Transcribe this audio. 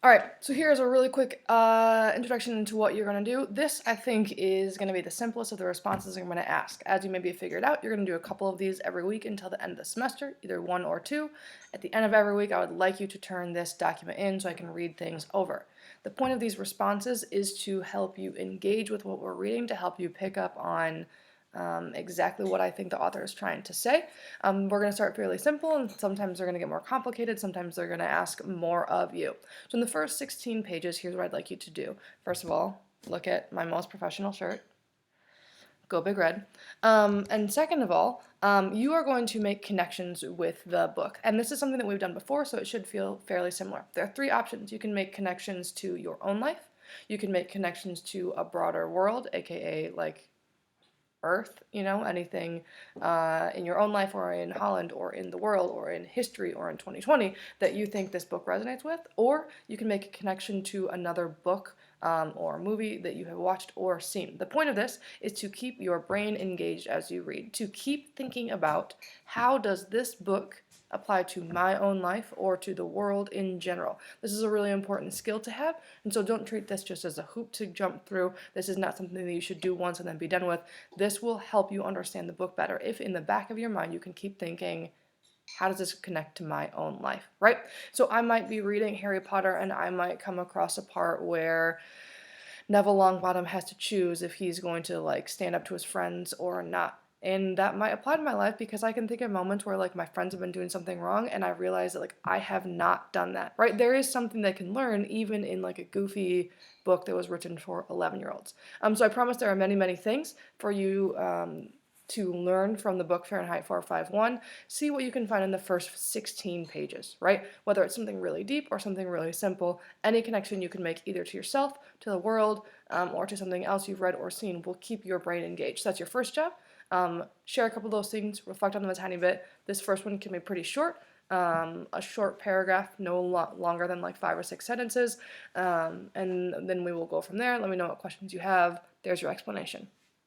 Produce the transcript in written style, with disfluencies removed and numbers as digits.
Alright, so here's a really quick introduction into what you're going to do. This, I think, is going to be the simplest of the responses I'm going to ask. As you maybe figured out, you're going to do a couple of these every week until the end of the semester, either one or two. At the end of every week, I would like you to turn this document in so I can read things over. The point of these responses is to help you engage with what we're reading, to help you pick up on exactly what I think the author is trying to say. We're going to start fairly simple, and sometimes they're going to get more complicated, sometimes they're going to ask more of you. So in the first 16 pages, here's what I'd like you to do. First of all, look at my most professional shirt. Go Big Red. And second of all, you are going to make connections with the book. And this is something that we've done before, so it should feel fairly similar. There are three options. You can make connections to your own life. You can make connections to a broader world, aka like Earth, anything in your own life or in Holland or in the world or in history or in 2020 that you think this book resonates with, or you can make a connection to another book or movie that you have watched or seen. The point of this is to keep your brain engaged as you read, to keep thinking about how does this book apply to my own life or to the world in general. This is a really important skill to have, and so don't treat this just as a hoop to jump through. This is not something that you should do once and then be done with. This will help you understand the book better if in the back of your mind you can keep thinking, how does this connect to my own life, right? So I might be reading Harry Potter and I might come across a part where Neville Longbottom has to choose if he's going to like stand up to his friends or not. And that might apply to my life because I can think of moments where like my friends have been doing something wrong and I realize that like I have not done that, right? There is something they can learn even in like a goofy book that was written for 11-year-olds. So I promise there are many, many things for you to learn from the book Fahrenheit 451. See what you can find in the first 16 pages, right? Whether it's something really deep or something really simple, any connection you can make either to yourself, to the world, or to something else you've read or seen will keep your brain engaged. So that's your first job. Share a couple of those things, reflect on them a tiny bit. This first one can be pretty short. A short paragraph, no longer than like 5 or 6 sentences, and then we will go from there. Let me know what questions you have. There's your explanation.